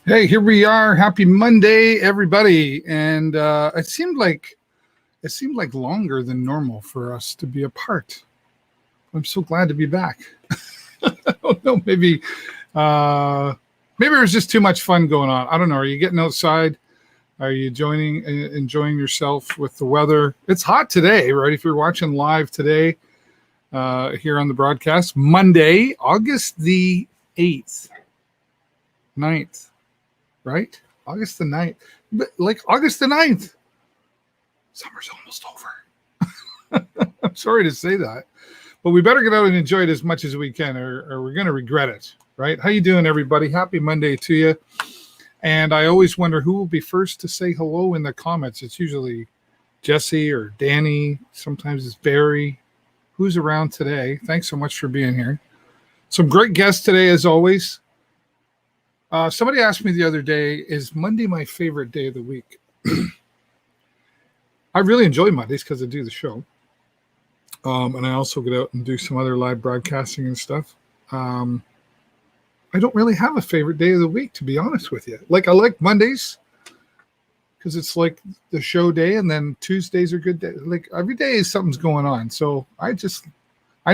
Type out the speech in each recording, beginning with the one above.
Hey, here we are. Happy Monday, everybody. And it seemed like longer than normal for us to be apart. I'm so glad to be back. I don't know, maybe there's just too much fun going on. I don't know. Are you getting outside? Are you enjoying yourself with the weather? It's hot today, right? If you're watching live today here on the broadcast, Monday, August the 8th, 9th. Right? August the 9th. But like August the 9th. Summer's almost over. I'm sorry to say that. But we better get out and enjoy it as much as we can or we're going to regret it. Right? How you doing, everybody? Happy Monday to you. And I always wonder who will be first to say hello in the comments. It's usually Jesse or Danny. Sometimes it's Barry. Who's around today? Thanks so much for being here. Some great guests today, as always. Somebody asked me the other day, is Monday my favorite day of the week? I really enjoy Mondays because I do the show. And I also get out and do some other live broadcasting and stuff. I don't really have a favorite day of the week, to be honest with you. Like, I like Mondays because it's like the show day, and then Tuesdays are good days. Like, every day something's going on. So I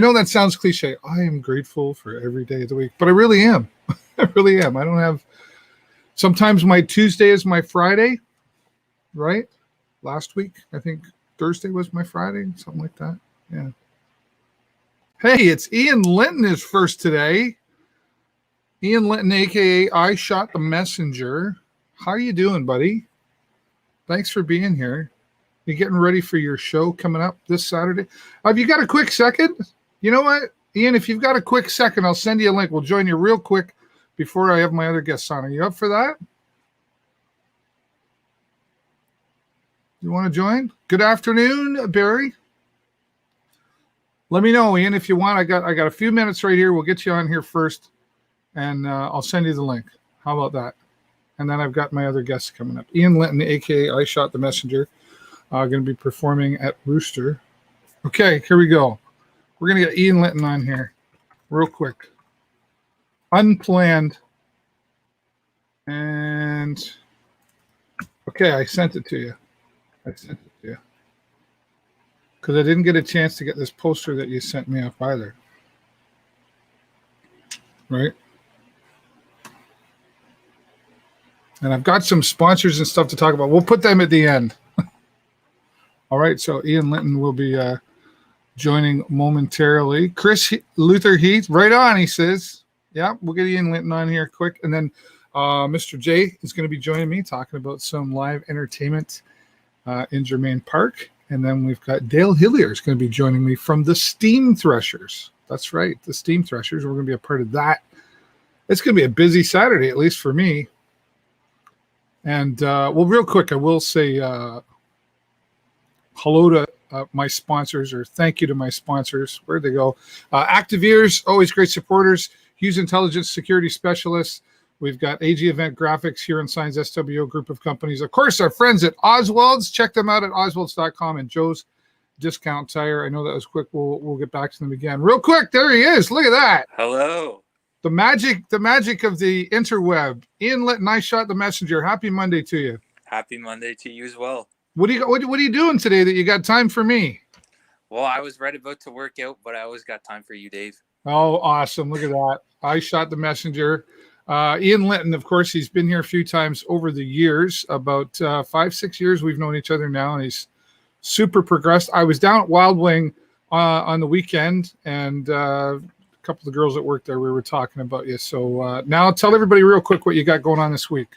know that sounds cliche. I am grateful for every day of the week, but I really am. I really am. I don't have. Sometimes my Tuesday is my Friday, right? Last week, I think Thursday was my Friday, something like that. Yeah. Hey, it's Ian Linton is first today. Ian Linton, aka I Shot the Messenger. How are you doing, buddy? Thanks for being here. You getting ready for your show coming up this Saturday? Have you got a quick second? You know what, Ian? If you've got a quick second, I'll send you a link. We'll join you real quick before I have my other guests on. Are you up for that? You want to join? Good afternoon, Barry. Let me know, Ian, if you want. I got a few minutes right here. We'll get you on here first, and I'll send you the link. How about that? And then I've got my other guests coming up. Ian Linton, a.k.a. I Shot the Messenger, going to be performing at Rooster. Okay, here we go. We're going to get Ian Linton on here real quick. Unplanned. And okay, I sent it to you. Because I didn't get a chance to get this poster that you sent me up either. Right? And I've got some sponsors and stuff to talk about. We'll put them at the end. All right, so Ian Linton will be joining momentarily. Chris Luther Heath, right on, he says. Yeah, we'll get Ian Linton on here quick. And then Mr. J is going to be joining me talking about some live entertainment in Germain Park. And then we've got Dale Hillier is going to be joining me from the Steam Threshers. That's right, the Steam Threshers. We're going to be a part of that. It's going to be a busy Saturday, at least for me. And, well, real quick, I will say hello to my sponsors, or thank you to my sponsors. Where'd they go? Active Ears, always great supporters. Hughes Intelligence Security Specialists. We've got AG Event Graphics here in Signs SWO group of companies. Of course, our friends at Oswald's. Check them out at oswalds.com, and Joe's Discount Tire. I know that was quick. We'll get back to them again. Real quick, there he is. Look at that. Hello. The magic of the interweb. Ian Linton, I Shot the Messenger. Happy Monday to you. Happy Monday to you as well. What are you doing today that you got time for me? Well, I was right about to work out, but I always got time for you, Dave. Oh, awesome. Look at that. I Shot the Messenger. Ian Linton, of course, he's been here a few times over the years. About 5-6 years we've known each other now, and he's super progressed. I was down at Wild Wing on the weekend, and a couple of the girls that work there, we were talking about you. So now tell everybody real quick what you got going on this week.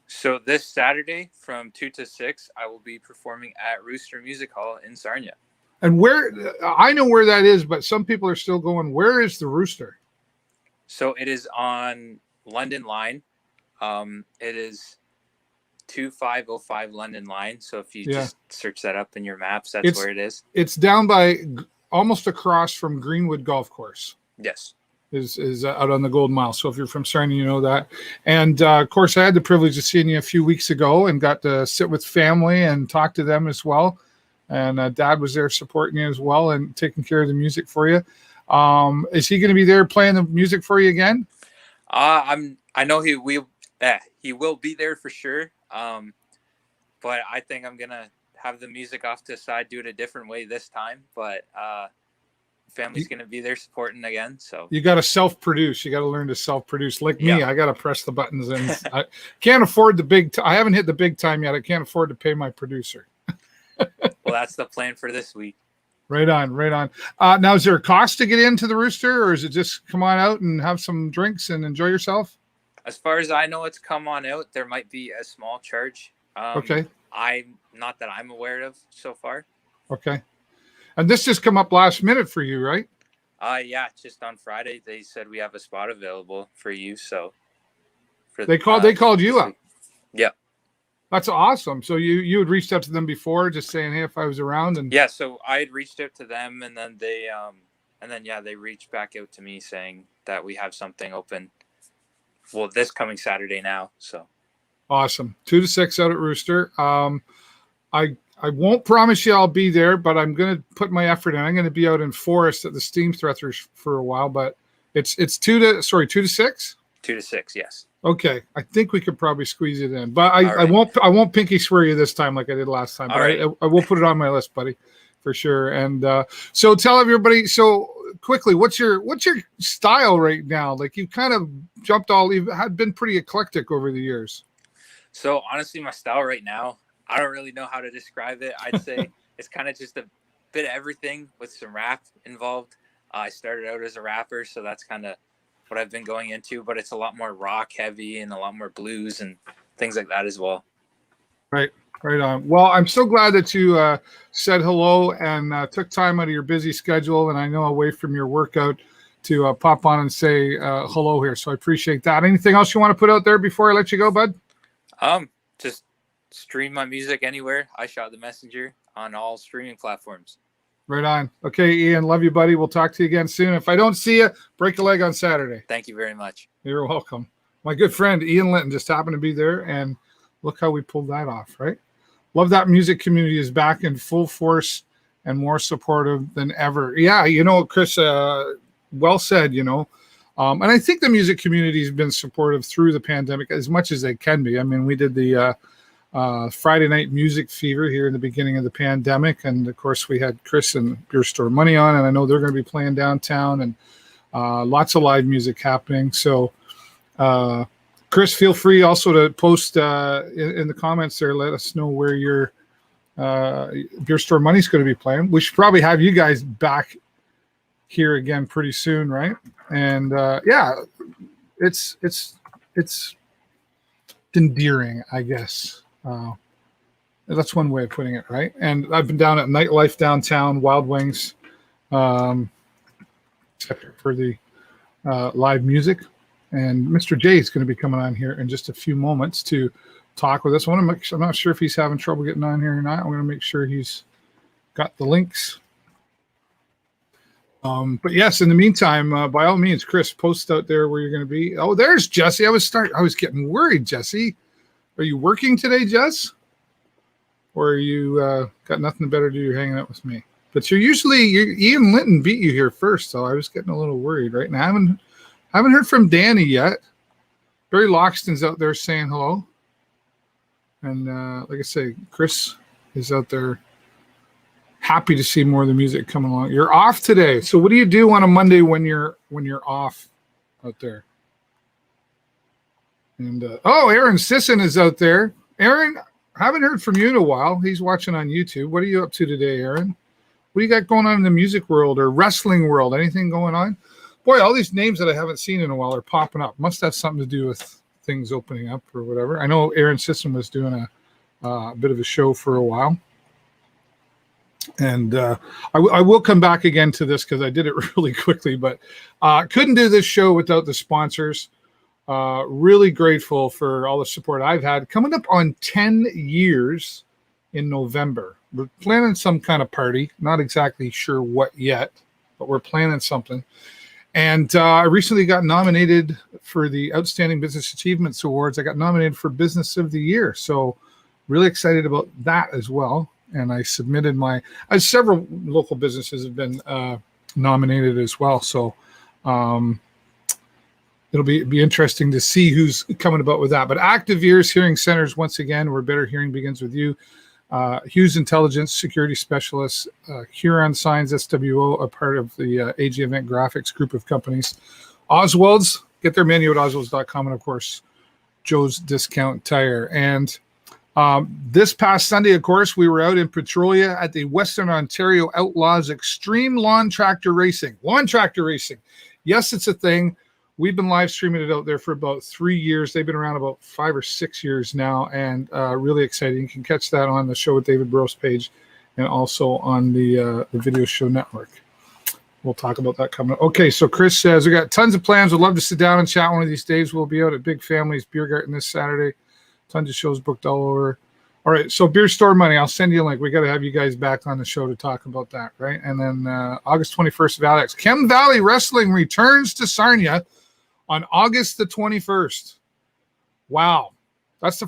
So this Saturday from 2 to 6, I will be performing at Rooster Music Hall in Sarnia. And where, I know where that is, but some people are still going, where is the Rooster? So it is on London Line. It is 2505 London Line. So if you just search that up in your maps, that's where it is. It's down by almost across from Greenwood Golf Course. Yes. Is out on the Golden Mile. So if you're from Sarnia, you know that. And of course, I had the privilege of seeing you a few weeks ago and got to sit with family and talk to them as well. And Dad was there supporting you as well and taking care of the music for you. Is he going to be there playing the music for you again? I know he will be there for sure. But I think I'm gonna have the music off to the side, do it a different way this time. But family's gonna be there supporting again. So you got to self-produce. You got to learn to self-produce. Like me, Yeah. I got to press the buttons, and I can't afford the big. I haven't hit the big time yet. I can't afford to pay my producer. well, that's the plan for this week. Right on, right on. Now, is there a cost to get into the Rooster, or is it just come on out and have some drinks and enjoy yourself? As far as I know, it's come on out. There might be a small charge. Okay. I'm not that I'm aware of so far. Okay. And this just come up last minute for you, right? Yeah, just on Friday they said we have a spot available for you. So they called you up. Yeah. That's awesome. So you had reached out to them before, just saying, hey, if I was around, and yeah. So I had reached out to them, and then they reached back out to me saying that we have something open. Well, this coming Saturday now. So awesome. 2 to 6 out at Rooster. I won't promise you I'll be there, but I'm going to put my effort in. I'm going to be out in Forest at the Steam Threshers for a while, but it's 2 to 6. 2 to 6, yes. Okay, I think we could probably squeeze it in, but I won't pinky swear you this time like I did last time. But right. I will put it on my list, buddy, for sure. And so tell everybody. So quickly, what's your style right now? Like you kind of you've been pretty eclectic over the years. So honestly, my style right now, I don't really know how to describe it. I'd say it's kind of just a bit of everything with some rap involved. I started out as a rapper, so that's kind of what I've been going into, but it's a lot more rock heavy and a lot more blues and things like that as well. Right on. Well, I'm so glad that you said hello and took time out of your busy schedule, and I know away from your workout to pop on and say hello here. So I appreciate that. Anything else you want to put out there before I let you go, bud? Just stream my music anywhere. I Shot the Messenger on all streaming platforms. Right on. Okay, Ian, love you, buddy. We'll talk to you again soon. If I don't see you, break a leg on Saturday. Thank you very much. You're welcome. My good friend, Ian Linton, just happened to be there, and look how we pulled that off, right? Love that music community is back in full force and more supportive than ever. Yeah, Chris, well said, and I think the music community has been supportive through the pandemic as much as they can be. I mean, we did the Friday Night Music Fever here in the beginning of the pandemic, and of course we had Chris and Beer Store Money on, and I know they're going to be playing downtown, and lots of live music happening. So Chris, feel free also to post in the comments there, let us know where your Beer Store Money is going to be playing. We should probably have you guys back here again pretty soon, right? And it's endearing, I guess. That's one way of putting it, right? And I've been down at Nightlife downtown, Wild Wings, except for the live music. And Mr. J is going to be coming on here in just a few moments to talk with us. I'm not sure if he's having trouble getting on here or not. I'm going to make sure he's got the links. But yes, in the meantime, by all means, Chris, post out there where you're going to be. Oh, there's Jesse. I was getting worried, Jesse. Are you working today, Jess? Or are you got nothing better to do? You're hanging out with me. But Ian Linton beat you here first, so I was getting a little worried right now. I haven't heard from Danny yet. Barry Loxton's out there saying hello. And like I say, Chris is out there happy to see more of the music coming along. You're off today. So what do you do on a Monday when you're off out there? And Aaron Sisson is out there. Aaron, haven't heard from you in a while. He's watching on YouTube. What are you up to today, Aaron? What do you got going on in the music world or wrestling world? Anything going on? Boy, all these names that I haven't seen in a while are popping up. Must have something to do with things opening up or whatever. I know Aaron Sisson was doing a bit of a show for a while. And I will come back again to this because I did it really quickly, but couldn't do this show without the sponsors. Really grateful for all the support I've had. Coming up on 10 years in November. We're planning some kind of party. Not exactly sure what yet, but we're planning something. And I recently got nominated for the Outstanding Business Achievements Awards. I got nominated for Business of the Year. So really excited about that as well. And I submitted several local businesses have been nominated as well. So it'll be interesting to see who's coming about with that. But Active Ears Hearing Centers, once again, where better hearing begins with you. Hughes Intelligence Security Specialists, Huron Signs SWO, a part of the AG Event Graphics group of companies. Oswald's, get their menu at oswalds.com, and of course, Joe's Discount Tire. And this past Sunday, of course, we were out in Petrolia at the Western Ontario Outlaws Extreme Lawn Tractor Racing. Lawn Tractor Racing. Yes, it's a thing. We've been live streaming it out there for about 3 years. They've been around about 5 or 6 years now, and really exciting. You can catch that on the Show with David Burrows page and also on the Video Show Network. We'll talk about that coming up. Okay, so Chris says, we got tons of plans. We'd love to sit down and chat one of these days. We'll be out at Big Family's Beer Garden this Saturday. Tons of shows booked all over. All right, so Beer Store Money, I'll send you a link. We got to have you guys back on the show to talk about that, right? And then August 21st of Alex. Chem Valley Wrestling returns to Sarnia on August the 21st. Wow. That's the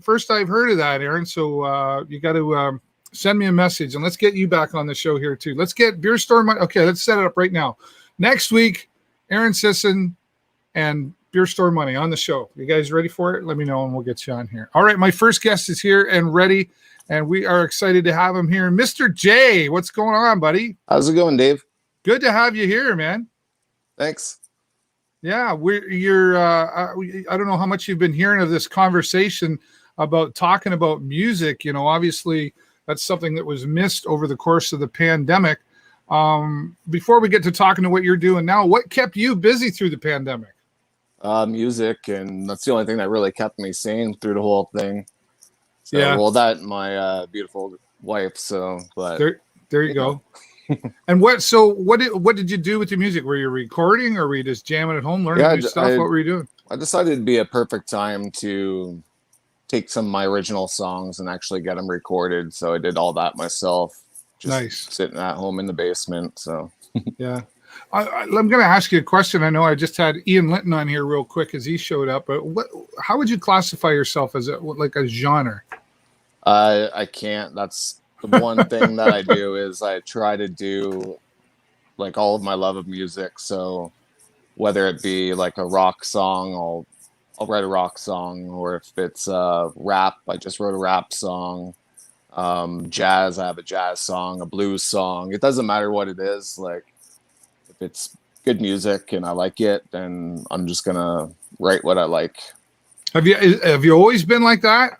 first I've heard of that, Aaron. So you got to send me a message, and let's get you back on the show here too. Let's get Beer Store Money. Okay, let's set it up right now. Next week, Aaron Sisson and Beer Store Money on the show. You guys ready for it? Let me know, and we'll get you on here. All right, my first guest is here and ready, and we are excited to have him here. Mr. J, what's going on, buddy? How's it going, Dave? Good to have you here, man. Thanks. Yeah, I don't know how much you've been hearing of this conversation about talking about music. You know, obviously that's something that was missed over the course of the pandemic. Before we get to talking to what you're doing now, what kept you busy through the pandemic? Music, and that's the only thing that really kept me sane through the whole thing. So, yeah. Well, that and my beautiful wife. So, but there you go. And what did you do with your music? Were you recording, or were you just jamming at home, learning new stuff? What were you doing? I decided it'd be a perfect time to take some of my original songs and actually get them recorded. So I did all that myself. Just nice. Sitting at home in the basement. So yeah. I'm going to ask you a question. I know I just had Ian Linton on here real quick as he showed up, but how would you classify yourself as a genre? I can't. That's the one thing that I do is I try to do like all of my love of music. So whether it be like a rock song, I'll write a rock song, or if it's rap, I just wrote a rap song. Jazz, I have a jazz song, a blues song. It doesn't matter what it is. Like if it's good music and I like it, then I'm just gonna write what I like. Have you always been like that?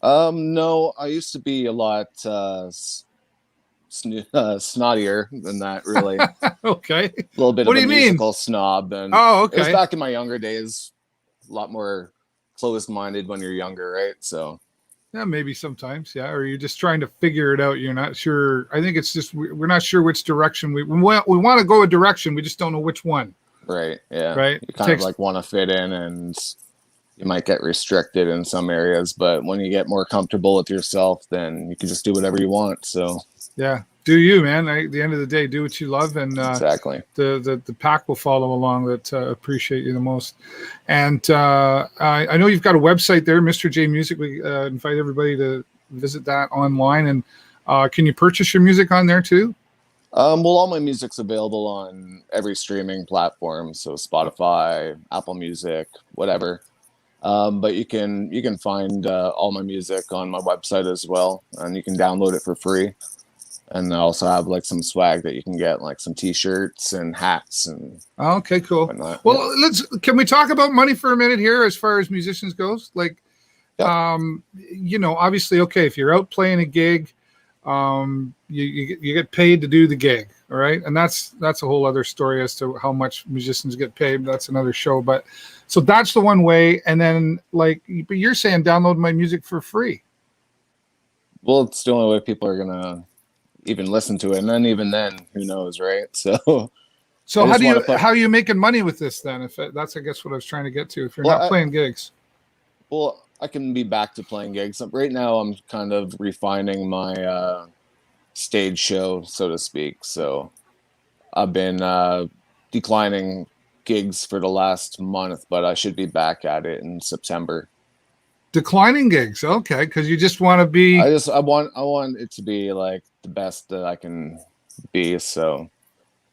No, I used to be a lot snottier than that, really. Okay. A little bit what of do a you musical mean? snob. And okay. It was back in my younger days, a lot more closed-minded when you're younger, right? So yeah, maybe sometimes, yeah. Or you're just trying to figure it out. You're not sure. I think it's just we're not sure which direction we want to go a direction. We just don't know which one. Right. Yeah. Right. You kind of like want to fit in, and you might get restricted in some areas, but when you get more comfortable with yourself, then you can just do whatever you want. So yeah, do you, man? At the end of the day, do what you love, and exactly the pack will follow along that appreciate you the most. And I know you've got a website there, Mr. J Music. We invite everybody to visit that online. And can you purchase your music on there too? Well, all my music's available on every streaming platform, so Spotify, Apple Music, whatever. But you can find all my music on my website as well, and you can download it for free. And I also have like some swag that you can get, like some T-shirts and hats and. Okay, cool. Whatnot. Well, can we talk about money for a minute here, as far as musicians goes? Like, yeah. You know, obviously, okay, if you're out playing a gig, you get paid to do the gig, all right, and that's a whole other story as to how much musicians get paid. That's another show, but so that's the one way. And then, like, but you're saying download my music for free. Well, it's the only way people are gonna even listen to it, and then even then, who knows, right? So how are you making money with this then? If that's, I guess, what I was trying to get to. If you're not playing gigs, well, I can be back to playing gigs. Right now, I'm kind of refining my stage show, so to speak. So I've been declining gigs for the last month, but I should be back at it in September. Declining gigs, okay, because you just want to be. I want it to be like the best that I can be. So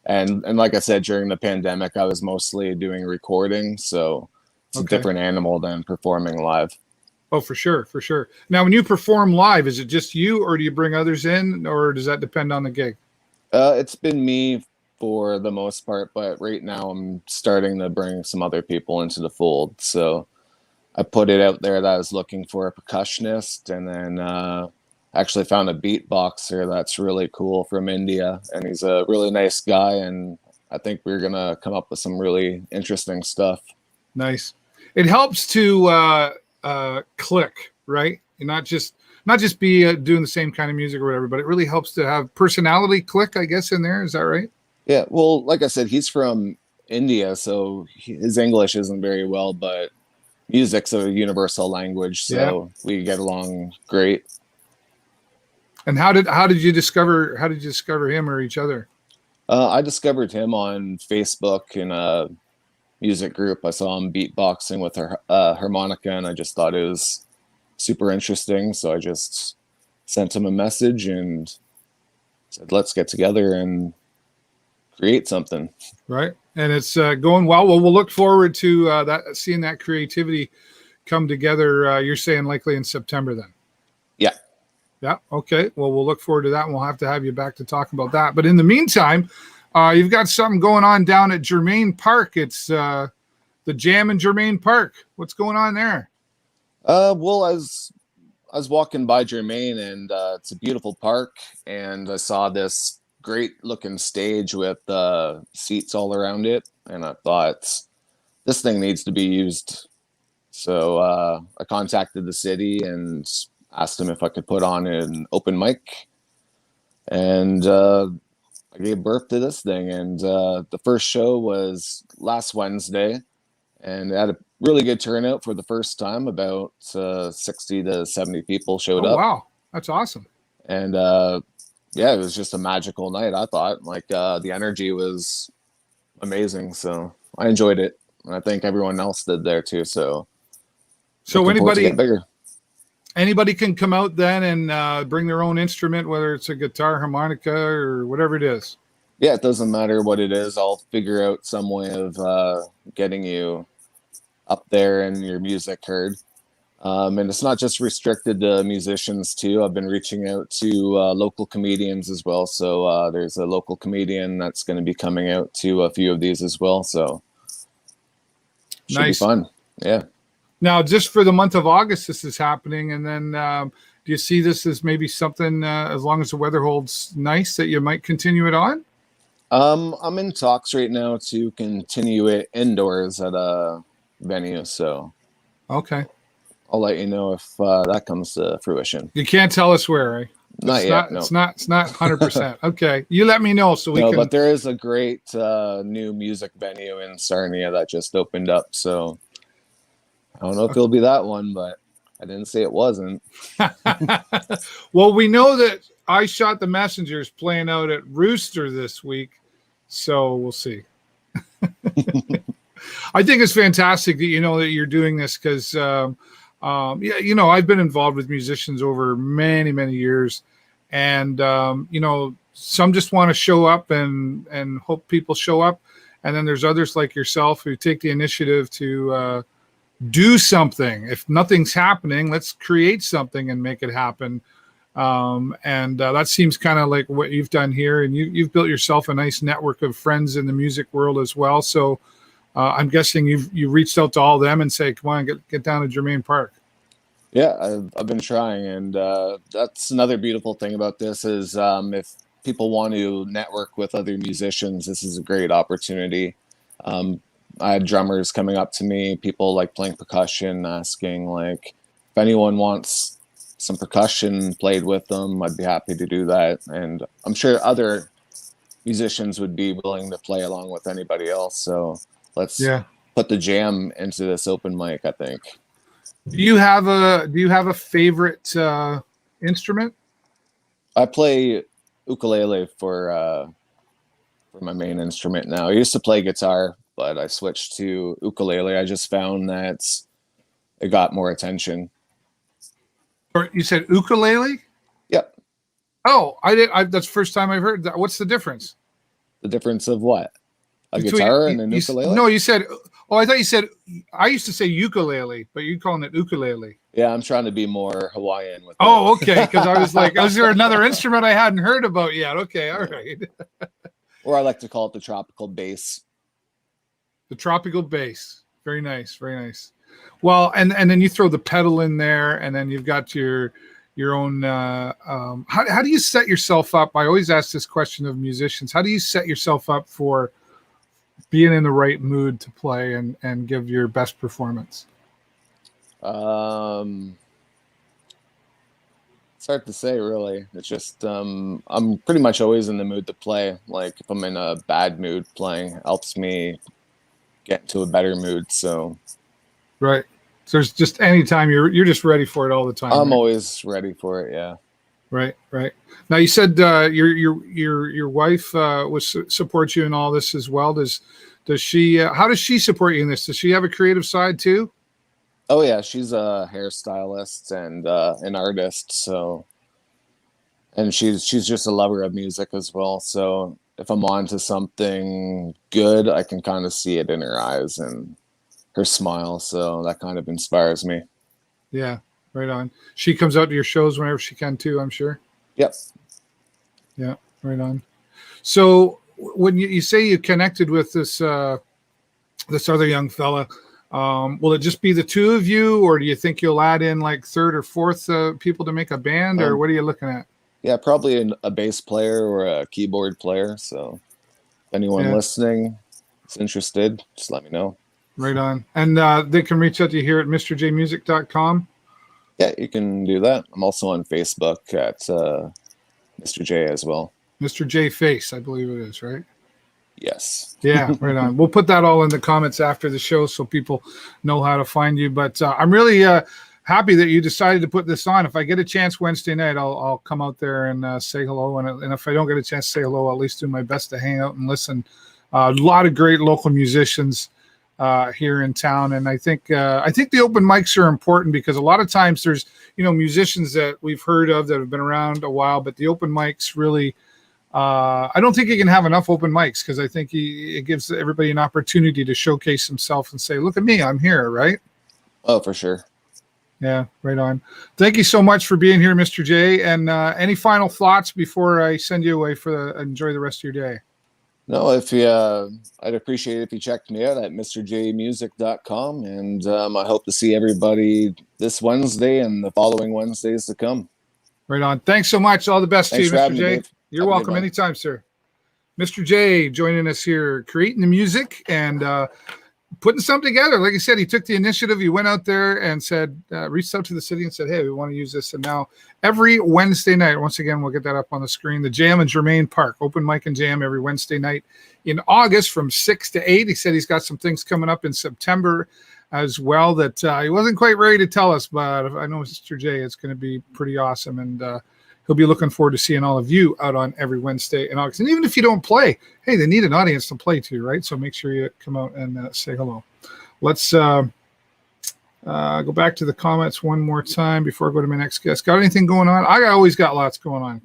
And like I said, during the pandemic, I was mostly doing recording, so it's a Okay. different animal than performing live. Oh, for sure, for sure. Now, when you perform live, is it just you, or do you bring others in, or does that depend on the gig? It's been me for the most part, but right now I'm starting to bring some other people into the fold. So I put it out there that I was looking for a percussionist, and then actually found a beatboxer that's really cool from India, and he's a really nice guy, and I think we're gonna come up with some really interesting stuff. Nice. It helps to click, right? And not just be doing the same kind of music or whatever, but it really helps to have personality click, I guess, in there. Is that right? Yeah, well, like I said, he's from India, so his English isn't very well, but music's a universal language, Yeah. so we get along great. And how did you discover him or each other? I discovered him on Facebook in a music group. I saw him beatboxing with her harmonica, and I just thought it was super interesting. So I just sent him a message and said, "Let's get together and create something." Right, and it's going well. Well, we'll look forward to seeing that creativity come together. You're saying likely in September then? Yeah. Yeah. Okay. Well, we'll look forward to that, and we'll have to have you back to talk about that. But in the meantime, you've got something going on down at Germain Park. It's the Jam in Germain Park. What's going on there? Well, I was walking by Germain, and it's a beautiful park, and I saw this great looking stage with seats all around it, and I thought this thing needs to be used. So I contacted the city and asked them if I could put on an open mic, and I gave birth to this thing. And the first show was last Wednesday, and it had a really good turnout for the first time. About 60 to 70 people showed Oh, up. wow, that's awesome. And yeah, it was just a magical night. I thought, like, the energy was amazing, so I enjoyed it, and I think everyone else did there too. So looking forward to get bigger. Anybody can come out then and bring their own instrument, whether it's a guitar, harmonica, or whatever it is. Yeah, it doesn't matter what it is. I'll figure out some way of getting you up there and your music heard. And it's not just restricted to musicians too. I've been reaching out to local comedians as well. So there's a local comedian that's going to be coming out to a few of these as well. So should be fun. Yeah. Now, just for the month of August, this is happening. And then do you see this as maybe something, as long as the weather holds nice, that you might continue it on? I'm in talks right now to continue it indoors at a venue. So okay, I'll let you know if that comes to fruition. You can't tell us where, eh? Not yet. No. It's not 100%. Okay, you let me know so we can. But there is a great new music venue in Sarnia that just opened up. So I don't know if it'll be that one, but I didn't say it wasn't. Well, we know that I Shot the Messenger is playing out at Rooster this week, so we'll see. I think it's fantastic that that you're doing this because, yeah, I've been involved with musicians over many, many years, and some just want to show up and hope people show up, and then there's others like yourself who take the initiative to do something. If nothing's happening, let's create something and make it happen. And that seems kind of like what you've done here, and you've built yourself a nice network of friends in the music world as well. So I'm guessing you reached out to all of them and say, come on, get down to Germain Park. Yeah, I've been trying, and that's another beautiful thing about this is if people want to network with other musicians, this is a great opportunity. I had drummers coming up to me, people like playing percussion, asking like if anyone wants some percussion played with them, I'd be happy to do that. And I'm sure other musicians would be willing to play along with anybody else. So let's put the jam into this open mic, I think. Do you have a favorite instrument? I play ukulele for my main instrument now. I used to play guitar, but I switched to ukulele. I just found that it got more attention. Or you said ukulele? Yep. Oh, that's the first time I've heard that. What's the difference? The difference of what? A Between- guitar and an ukulele? No, you said. Oh, I thought you said. I used to say ukulele, but you're calling it ukulele. Yeah, I'm trying to be more Hawaiian with it. Oh, okay. Because I was like, is there another instrument I hadn't heard about yet? Okay, all right. Or I like to call it the tropical bass. The tropical bass. Very nice, very nice. Well, and then you throw the pedal in there, and then you've got your own. How do you set yourself up? I always ask this question of musicians. How do you set yourself up for being in the right mood to play and give your best performance? It's hard to say, really. It's just I'm pretty much always in the mood to play. Like if I'm in a bad mood, playing helps me get into a better mood. So Right. So there's just any time you're just ready for it all the time. I'm right? always ready for it. Yeah. Right. Now you said your wife supports you in all this as well. Does she? How does she support you in this? Does she have a creative side too? Oh yeah, she's a hairstylist and an artist. So, and she's just a lover of music as well. So if I'm on to something good, I can kind of see it in her eyes and her smile. So that kind of inspires me. Yeah. Right on. She comes out to your shows whenever she can too, I'm sure. Yep. Yeah. Right on. So when you say you connected with this other young fella, will it just be the two of you, or do you think you'll add in like third or fourth people to make a band, or what are you looking at? Yeah, probably a bass player or a keyboard player. So if anyone listening is interested, just let me know. Right on. And they can reach out to you here at mrjmusic.com. Yeah, you can do that. I'm also on Facebook at Mr. J as well. Mr. J Face, I believe it is, right? Yes. Yeah, right on. We'll put that all in the comments after the show so people know how to find you. But I'm really happy that you decided to put this on. If I get a chance Wednesday night, I'll come out there and say hello. And if I don't get a chance to say hello, I'll at least do my best to hang out and listen. A lot of great local musicians here in town, and I think the open mics are important because a lot of times there's musicians that we've heard of that have been around a while, but the open mics really I don't think you can have enough open mics because I think it gives everybody an opportunity to showcase himself and say, look at me, I'm here, right? Oh, for sure. Yeah, right on. Thank you so much for being here, Mr. J. And any final thoughts before I send you away enjoy the rest of your day? No, I'd appreciate it if you checked me out at mrjmusic.com, and I hope to see everybody this Wednesday and the following Wednesdays to come. Right on. Thanks so much. All the best to you, Mr. J. Me, You're welcome anytime, sir. Mr. J joining us here, creating the music and putting something together. Like I said, he took the initiative. He went out there and said, reached out to the city and said, hey, we want to use this. And now every Wednesday night, once again, we'll get that up on the screen, the Jam in Germain Park, open mic and jam every Wednesday night in August from 6 to 8. He said he's got some things coming up in September as well that he wasn't quite ready to tell us, but I know Mr. J, it's going to be pretty awesome. And he'll be looking forward to seeing all of you out on every Wednesday in August. And even if you don't play, hey, they need an audience to play to, right? So make sure you come out and say hello. Let's go back to the comments one more time before I go to my next guest. Got anything going on? I always got lots going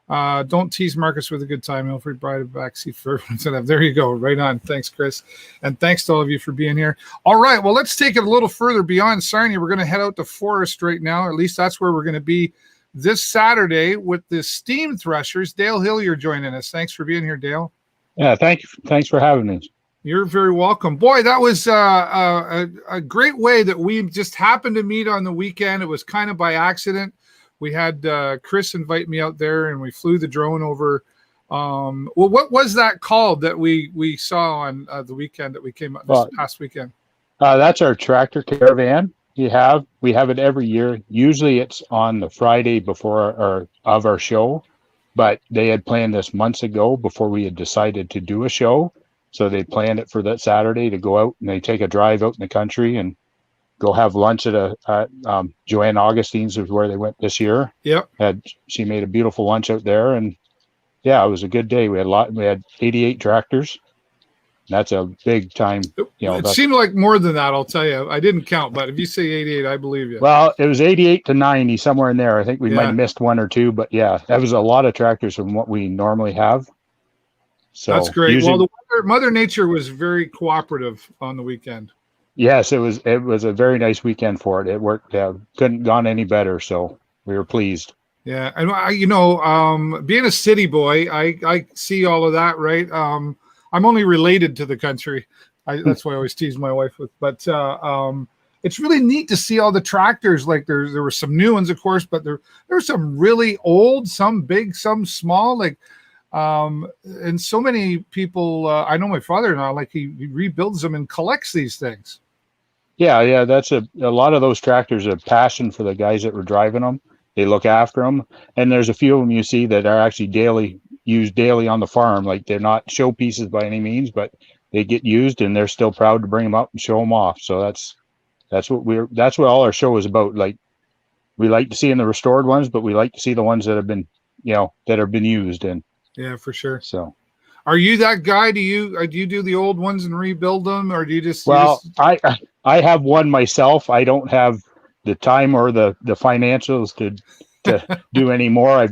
on. Don't tease Marcus with a good time. He'll provide a backseat for everyone. There you go. Right on. Thanks, Chris. And thanks to all of you for being here. All right. Well, let's take it a little further beyond Sarnia. We're going to head out to Forest right now. Or at least that's where we're going to be this Saturday with the Steam Threshers. Dale Hill, you're joining us. Thanks for being here, Dale. Yeah, thank you. Thanks for having us. You're very welcome. Boy, that was a great way that we just happened to meet on the weekend. It was kind of by accident. We had Chris invite me out there, and we flew the drone over. Well, what was that called that we saw on the weekend that we came up this past weekend? That's our tractor caravan. We have it every year. Usually it's on the Friday before of our show, but they had planned this months ago before we had decided to do a show. So they planned it for that Saturday to go out, and they take a drive out in the country and go have lunch at Joanne Augustine's is where they went this year. Yep. She made a beautiful lunch out there, and yeah, it was a good day. We had 88 tractors. That's a big time. It seemed like more than that, I'll tell you. I didn't count, but if you say 88, I believe you. Well, it was 88 to 90, somewhere in there. I think we might have missed one or two, but yeah, that was a lot of tractors from what we normally have. So That's great. usually, Well, the Mother Nature was very cooperative on the weekend. yes, it was a very nice weekend for it. It worked. Couldn't gone any better. So we were pleased. Yeah, and being a city boy, I see all of that, right? I'm only related to the country. That's why I always tease my wife with. But it's really neat to see all the tractors. Like there were some new ones, of course, but there were some really old, some big, some small. Like, and so many people. I know my father-in-law, like he rebuilds them and collects these things. Yeah. That's a lot of those tractors are passion for the guys that were driving them. They look after them, and there's a few of them you see that are actually used daily on the farm. Like they're not showpieces by any means, but they get used, and they're still proud to bring them up and show them off. So that's what all our show is about. Like we like to see in the restored ones, but we like to see the ones that have been used. And yeah, for sure. So, are you that guy? Do you do the old ones and rebuild them, or do you just? Well, I have one myself. I don't have the time or the financials to do any more. I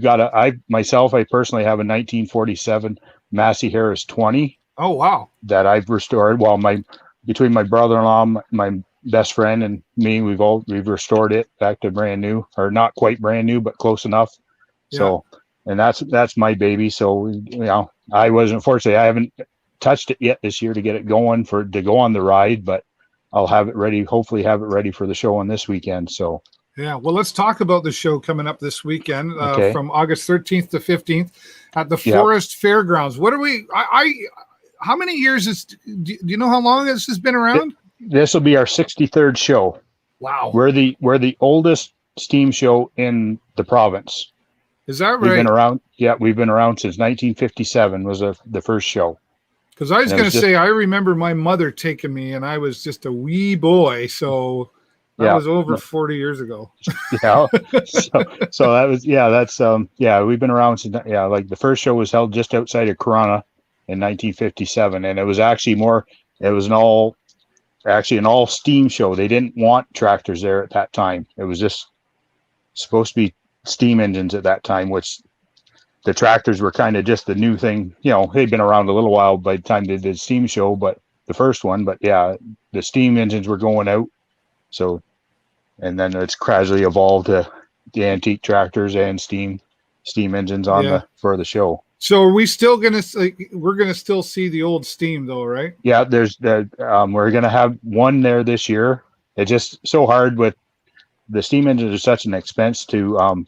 personally have a 1947 Massey Harris 20. Oh wow! That I've restored. Well, between my brother-in-law, my best friend, and me, we've restored it back to brand new, or not quite brand new, but close enough. Yeah. So, and that's my baby. So I haven't touched it yet this year to get it going to go on the ride, but I'll have it ready. Hopefully, have it ready for the show on this weekend. So. Yeah, well, let's talk about the show coming up this weekend from August 13th to 15th at the Forest Fairgrounds. What are we? How many years do you know how long this has been around? This will be our 63rd show. Wow. We're the oldest steam show in the province. Is that right? We've been around. Yeah, we've been around since 1957 was the first show. Because I was going to say, I remember my mother taking me, and I was just a wee boy, so that was over 40 years ago. Yeah. So that was that's we've been around since like the first show was held just outside of Corona in 1957, and it was actually an all steam show. They didn't want tractors there at that time. It was just supposed to be steam engines at that time, which the tractors were kind of just the new thing. They'd been around a little while by the time they did steam show, but the first one, the steam engines were going out. So, and then it's gradually evolved to the antique tractors and steam engines for the show. So are we still we're going to still see the old steam though, right? Yeah, we're going to have one there this year. It's just so hard with the steam engines are such an expense to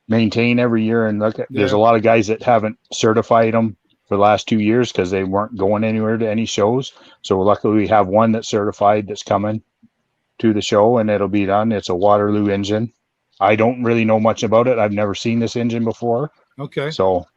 maintain every year. And there's a lot of guys that haven't certified them for the last 2 years because they weren't going anywhere to any shows. So luckily we have one that's certified that's coming to the show, and it'll be done. It's a Waterloo engine. I don't really know much about it. I've never seen this engine before. Okay. So,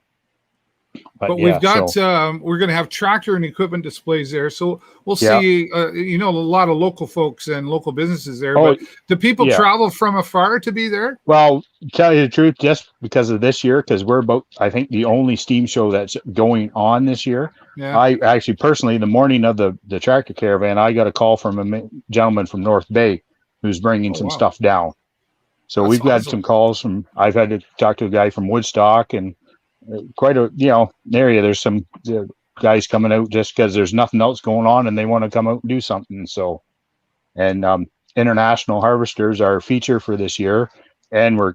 but we've got we're going to have tractor and equipment displays there. So we'll see, a lot of local folks and local businesses there. But do people travel from afar to be there? Well, to tell you the truth, just because of this year, because we're about, I think, the only steam show that's going on this year. Yeah. I actually personally, the morning of the tractor caravan, I got a call from a gentleman from North Bay who's bringing some stuff down. So we've got some calls I've had to talk to a guy from Woodstock, and quite a area. There's some guys coming out just because there's nothing else going on and they want to come out and do something. So, and International Harvesters are a feature for this year, and we're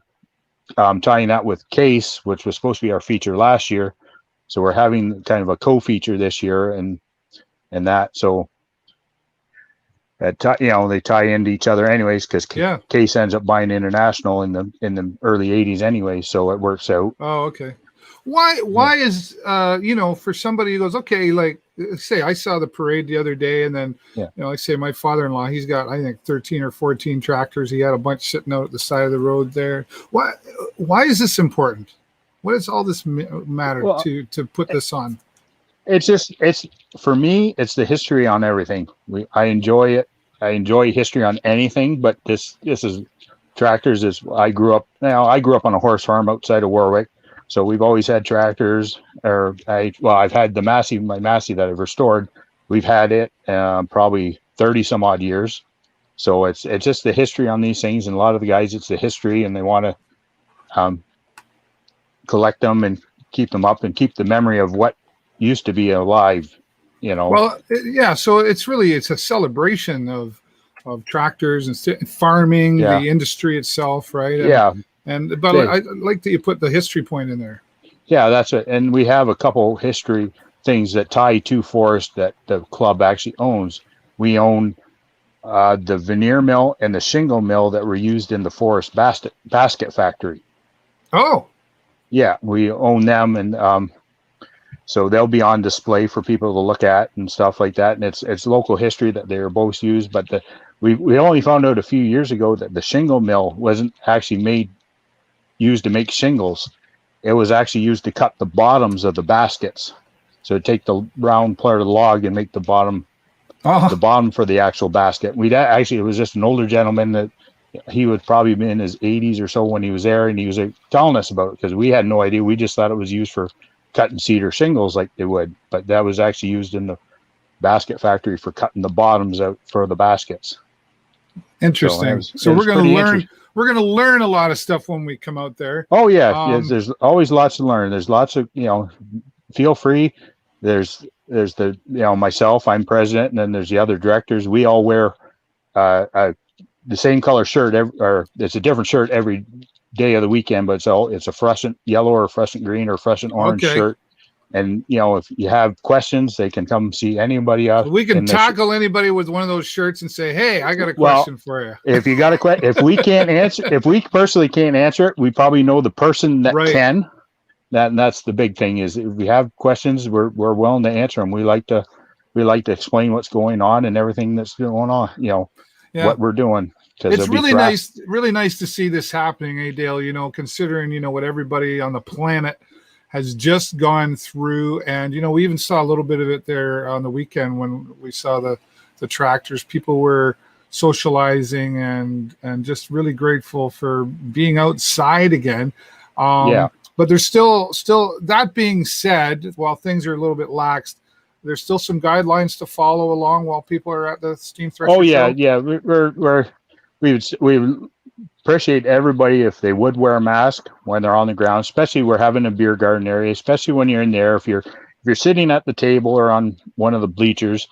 tying that with Case, which was supposed to be our feature last year. So we're having kind of a co-feature this year, and that. So they tie into each other anyways, because Case ends up buying International in the early 80s anyway. So it works out. Oh, okay. Why is for somebody who goes, okay, like say I saw the parade the other day, and then I say my father-in-law, he's got I think 13 or 14 tractors. He had a bunch sitting out at the side of the road there. Why is this important? What does all this matter to put this on? It's for me, it's the history on everything. I enjoy it. I enjoy history on anything, but this is tractors. I grew up on a horse farm outside of Warwick. So we've always had tractors, I've had my Massey that I've restored. We've had it probably 30 some odd years. So it's just the history on these things. And a lot of the guys, it's the history, and they want to collect them and keep them up and keep the memory of what used to be alive, you know. Well, yeah. So it's a celebration of tractors and farming, Yeah. the industry itself, right? Yeah. But They- I like that you put the history point in there. Yeah, that's it. And we have a couple history things that tie to forest that the club actually owns. We own the veneer mill and the shingle mill that were used in the forest basket factory. Oh, Yeah, we own them, and so they'll be on display for people to look at and stuff like that. And it's local history that they were both used. But we only found out a few years ago that the shingle mill wasn't actually used to make shingles. It was actually used to cut the bottoms of the baskets. So take the round part of the log and make the bottom for the actual basket. It was just an older gentleman that he would probably be in his 80s or so when he was there, and he was telling us about it because we had no idea. We just thought it was used for cutting cedar shingles like they would, but that was actually used in the basket factory for cutting the bottoms out for the baskets. interesting. So we're going to learn. We're going to learn a lot of stuff when we come out there. Oh yeah, yes, there's always lots to learn. There's lots of, feel free. There's the, myself, I'm president, and then there's the other directors. We all wear the same color shirt, or it's a different shirt every day of the weekend, but it's a fluorescent yellow or fluorescent green or fluorescent orange shirt. And if you have questions, they can come see anybody else. We can tackle anybody with one of those shirts and say, "Hey, I got a question for you." If you got a question, if we personally can't answer it, we probably know the person that can. That's the big thing, is if we have questions, we're willing to answer them. We like to explain what's going on and everything that's going on. What we're doing. It's really nice to see this happening, Dale. Considering what everybody on the planet has just gone through, and we even saw a little bit of it there on the weekend when we saw the tractors. People were socializing and just really grateful for being outside again. But there's still that being said, while things are a little bit laxed, there's still some guidelines to follow along while people are at the Steam Thresher show. Yeah. We would appreciate everybody if they would wear a mask when they're on the ground, especially we're having a beer garden area, especially when you're in there. If you're sitting at the table or on one of the bleachers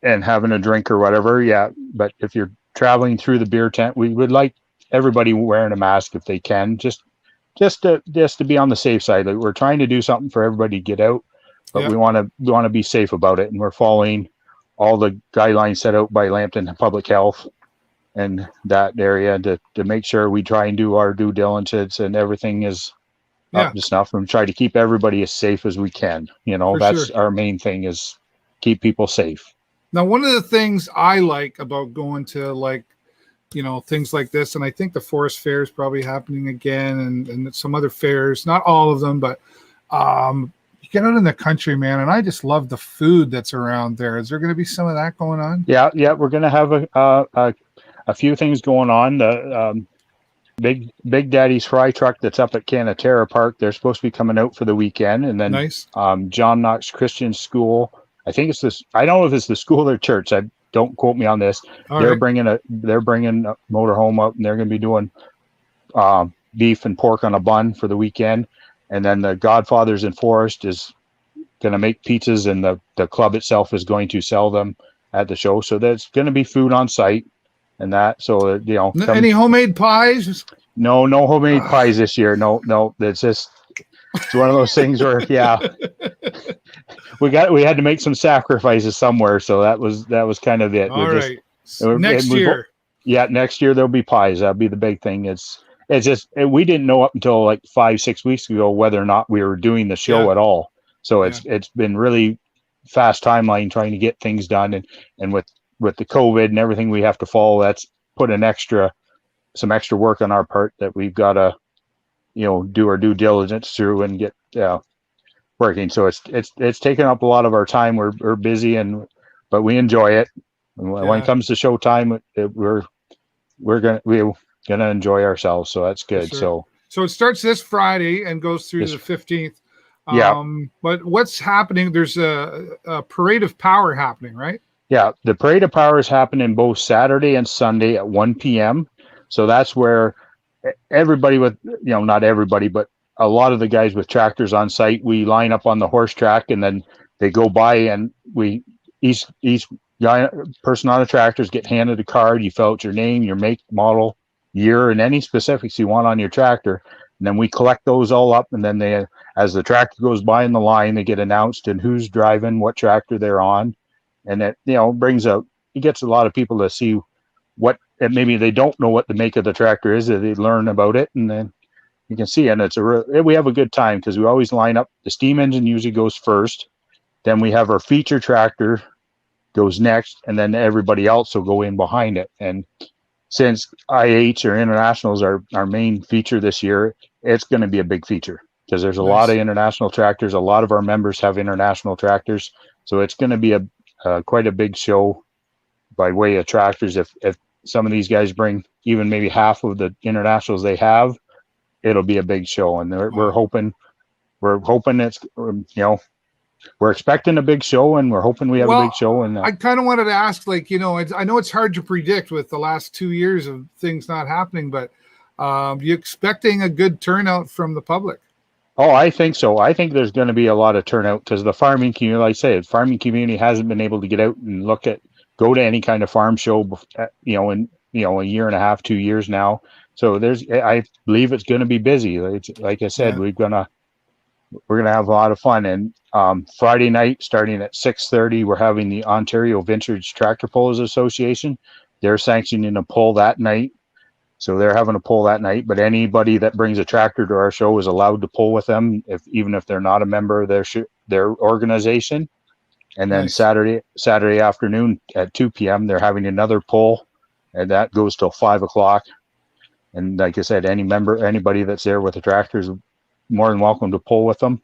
and having a drink or whatever, but if you're traveling through the beer tent, we would like everybody wearing a mask if they can, just to be on the safe side. We're trying to do something for everybody to get out, but we want to be safe about it, and we're following all the guidelines set out by Lambton Public Health and that area to make sure we try and do our due diligence and everything is up to snuff, and try to keep everybody as safe as we can. That's our main thing, is keep people safe. Now, one of the things I like about going to things like this, and I think the forest fair is probably happening again, and some other fairs, not all of them, but you get out in the country, man, and I just love the food that's around there. Is there going to be some of that going on? Yeah, we're going to have a few things going on. The Big Daddy's Fry Truck that's up at Canatera Park, they're supposed to be coming out for the weekend. And then nice. John Knox Christian School, I think it's this, I don't know if it's the school or church, don't quote me on this. They're bringing a motorhome up, and they're going to be doing beef and pork on a bun for the weekend. And then the Godfathers in Forest is going to make pizzas, and the club itself is going to sell them at the show. So there's going to be food on site and that. So, any homemade pies? No homemade pies this year. No. It's one of those things where, we had to make some sacrifices somewhere. So that was kind of it. All right. Next year. Next year there'll be pies. That'll be the big thing. It's just, we didn't know up until like 5-6 weeks ago whether or not we were doing the show at all. So it's been really fast timeline trying to get things done, and with the COVID and everything we have to follow, that's put some extra work on our part that we've got to do our due diligence through and get working. So it's taken up a lot of our time. We're busy, but we enjoy it. And when it comes to show time, we're gonna enjoy ourselves. So that's good. Sure. So it starts this Friday and goes through the 15th. But what's happening? There's a parade of power happening, right? Yeah, the Parade of Power is happening both Saturday and Sunday at 1 p.m. So that's where everybody not everybody, but a lot of the guys with tractors on site, we line up on the horse track, and then they go by, and each guy, person on the tractors get handed a card. You fill out your name, your make, model, year, and any specifics you want on your tractor. And then we collect those all up, and then they, as the tractor goes by in the line, they get announced and who's driving, what tractor they're on, and it it gets a lot of people to see what, and maybe they don't know what the make of the tractor is, that they learn about it, and then you can see, and we have a good time because we always line up. The steam engine usually goes first, then we have our feature tractor goes next, and then everybody else will go in behind it. And since IH or internationals are our main feature this year, it's going to be a big feature because there's a lot of international tractors. A lot of our members have international tractors, so it's going to be quite a big show by way of tractors. If some of these guys bring even maybe half of the internationals they have, it'll be a big show. And we're hoping it's, we're expecting a big show, and we're hoping we have a big show. And I kind of wanted to ask, like, I know it's hard to predict with the last 2 years of things not happening, but you expecting a good turnout from the public? Oh, I think so. I think there's going to be a lot of turnout because the farming community, like I say, the farming community hasn't been able to get out and go to any kind of farm show, in a year and a half, 2 years now. So I believe it's going to be busy. Like I said, we're gonna have a lot of fun. And Friday night, starting at 6:30, we're having the Ontario Vintage Tractor Pullers Association. They're sanctioning a pull that night, so they're having a pull that night. But anybody that brings a tractor to our show is allowed to pull with them, even if they're not a member of their organization. And then Saturday afternoon at 2 p.m., they're having another pull, and that goes till 5 o'clock. And like I said, anybody that's there with a tractor is more than welcome to pull with them.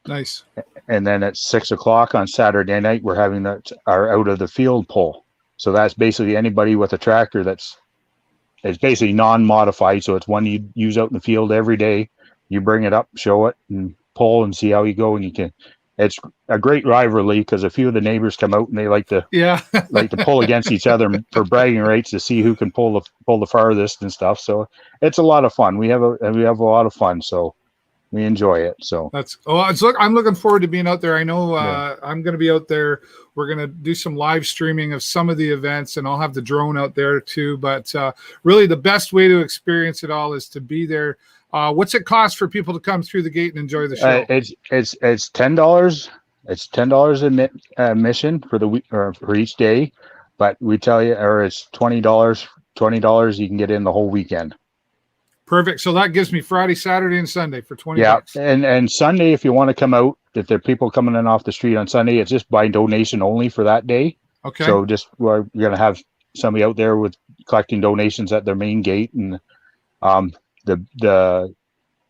Nice. And then at 6 o'clock on Saturday night, we're having our out of the field pull. So that's basically anybody with a tractor it's basically non-modified. So it's one you use out in the field every day. You bring it up, show it, and pull and see how you go. And it's a great rivalry because a few of the neighbors come out and they like to pull against each other for bragging rights to see who can pull the farthest and stuff. So it's a lot of fun. We have a lot of fun. So we enjoy it. So I'm looking forward to being out there. I know I'm going to be out there. We're going to do some live streaming of some of the events, and I'll have the drone out there too. But really, the best way to experience it all is to be there. What's it cost for people to come through the gate and enjoy the show? It's $10. It's $10 admission for the week or for each day, but we tell you, or it's $20. $20 you can get in the whole weekend. Perfect. So that gives me Friday, Saturday, and Sunday for $20. Yeah, and Sunday, if you want to come out, if there are people coming in off the street on Sunday, it's just by donation only for that day. Okay. So we're going to have somebody out there with collecting donations at their main gate, and the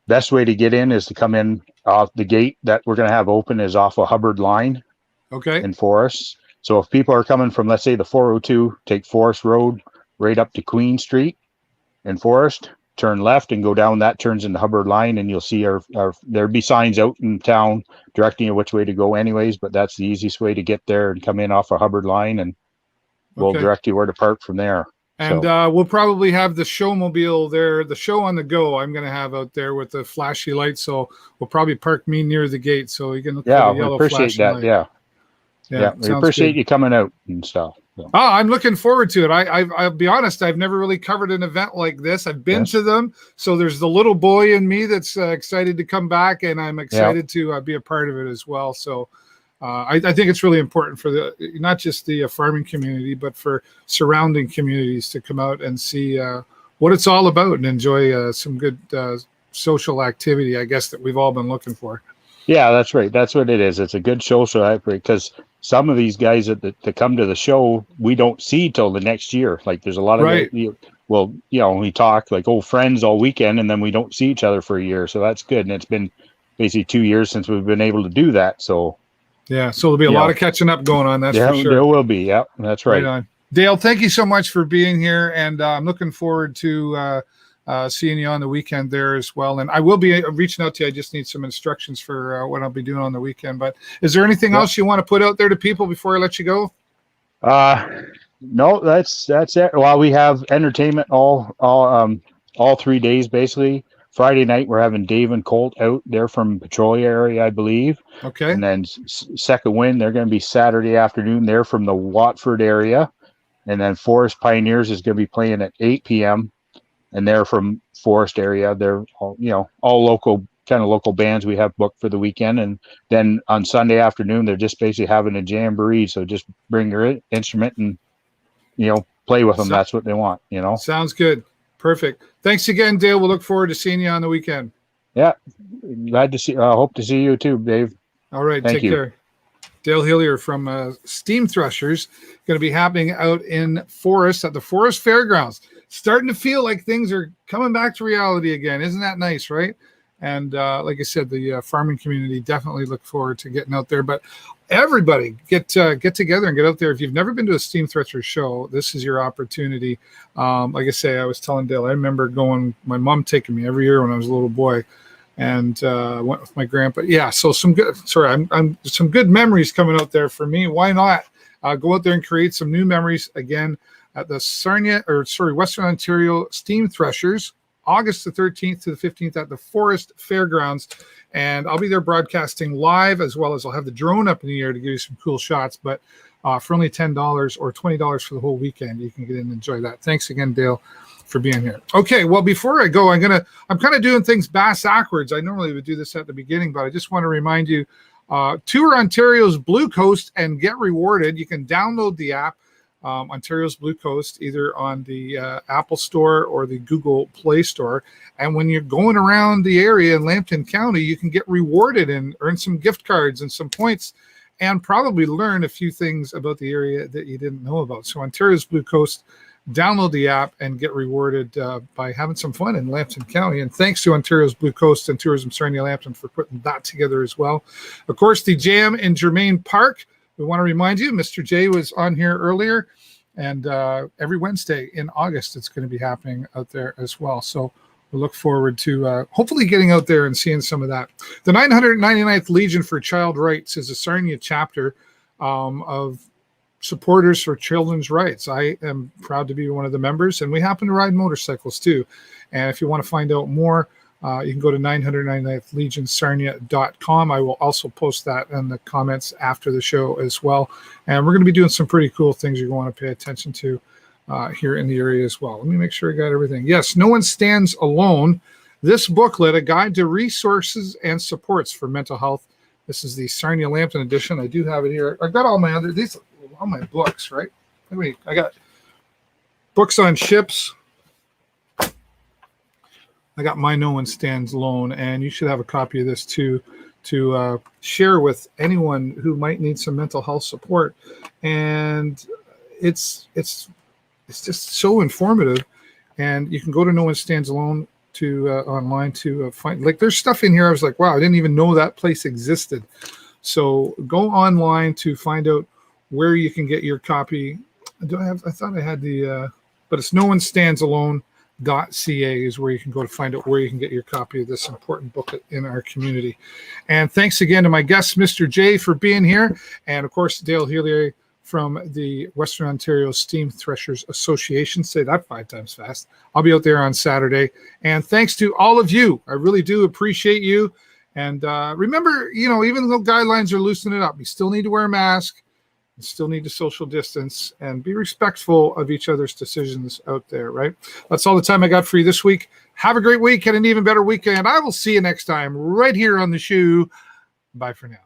best way to get in is to come in off the gate that we're going to have open is off a Hubbard line. Okay. In Forest. So if people are coming from, let's say, the 402, take Forest Road right up to Queen Street in Forest, turn left and go down, that turns into Hubbard line, and you'll see there'll be signs out in town directing you which way to go anyways, but that's the easiest way to get there and come in off a Hubbard line, and we'll direct you where to park from there. And we'll probably have the showmobile there, the show on the go I'm going to have out there with the flashy lights. So we'll probably park me near the gate so you can look for the yellow flashing light. Yeah, we appreciate you coming out and stuff. So. I'm looking forward to it. I'll be honest, I've never really covered an event like this. I've been to them. So there's the little boy in me that's excited to come back, and I'm excited to be a part of it as well. So I think it's really important for not just the farming community, but for surrounding communities to come out and see what it's all about and enjoy some good social activity, I guess, that we've all been looking for. Yeah, that's right. That's what it is. It's a good social activity because some of these guys that come to the show, we don't see till the next year. Like there's a lot of we talk like old friends all weekend, and then we don't see each other for a year. So that's good. And it's been basically 2 years since we've been able to do that. So so there'll be a lot of catching up going on. That's for sure. There will be. Yeah, that's right. On. Dale, thank you so much for being here, and I'm looking forward to seeing you on the weekend there as well. And I will be reaching out to you. I just need some instructions for what I'll be doing on the weekend. But is there anything else you want to put out there to people before I let you go? No, that's it. Well, we have entertainment all 3 days basically Friday night we're having Dave and Colt out there from Petrolia area, I believe. Okay. And then Second Wind, they're going to be Saturday afternoon. They're from the Watford area. And then Forest Pioneers is going to be playing at 8 p.m. And they're from Forest area. They're all, all local, kind of local bands we have booked for the weekend. And then on Sunday afternoon, they're just basically having a jamboree. So just bring your instrument and, play with them. That's what they want, Sounds good. Perfect. Thanks again, Dale. We'll look forward to seeing you on the weekend. Yeah. Glad to see, hope to see you too, Dave. All right. Thank Take you. care. Dale Hillier from Steam Threshers, going to be happening out in Forest at the Forest Fairgrounds. Starting to feel like things are coming back to reality again. Isn't that nice, right? And like I said, the farming community definitely look forward to getting out there. But everybody get together and get out there. If you've never been to a Steam Thresher show, this is your opportunity. Like I say, I was telling Dale, I remember going, my mom taking me every year when I was a little boy, and went with my grandpa. Yeah, so some good memories coming out there for me. Why not go out there and create some new memories again at the Western Ontario Steam Threshers, August the 13th to the 15th at the Forest Fairgrounds. And I'll be there broadcasting live, as well as I'll have the drone up in the air to give you some cool shots. But for only $10 or $20 for the whole weekend, you can get in and enjoy that. Thanks again, Dale, for being here. Okay, well, before I go, I'm kind of doing things backwards. I normally would do this at the beginning, but I just want to remind you, Tour Ontario's Blue Coast and get rewarded. You can download the app, Ontario's Blue Coast, either on the Apple Store or the Google Play Store. And when you're going around the area in Lambton County, you can get rewarded and earn some gift cards and some points, and probably learn a few things about the area that you didn't know about. So Ontario's Blue Coast, download the app and get rewarded by having some fun in Lambton County. And thanks to Ontario's Blue Coast and Tourism Sarnia Lambton for putting that together as well. Of course, the Jam in Germain Park. We want to remind you, Mr. J was on here earlier, and every Wednesday in August, it's going to be happening out there as well. So we look forward to hopefully getting out there and seeing some of that. The 999th Legion for Child Rights is a Sarnia chapter of supporters for children's rights. I am proud to be one of the members, and we happen to ride motorcycles too. And if you want to find out more, you can go to 999thlegionsarnia.com. I will also post that in the comments after the show as well. And we're going to be doing some pretty cool things you're going to want to pay attention to here in the area as well. Let me make sure I got everything. Yes, No One Stands Alone. This booklet, a guide to resources and supports for mental health. This is the Sarnia Lambton edition. I do have it here. I've got all my books, right? I got books on ships. I got my No One Stands Alone, and you should have a copy of this too, to share with anyone who might need some mental health support. And it's just so informative. And you can go to No One Stands Alone to online to find, like, there's stuff in here I was like, wow, I didn't even know that place existed. So go online to find out where you can get your copy. I thought I had the but it's noonestandsalone.ca is where you can go to find out where you can get your copy of this important booklet in our community. And thanks again to my guest, Mr. J, for being here. And of course, Dale Healy from the Western Ontario Steam Threshers Association. Say that 5 times fast. I'll be out there on Saturday. And thanks to all of you. I really do appreciate you. And remember, even though guidelines are loosening it up, you still need to wear a mask. You still need to social distance and be respectful of each other's decisions out there, right? That's all the time I got for you this week. Have a great week and an even better weekend. I will see you next time right here on the show. Bye for now.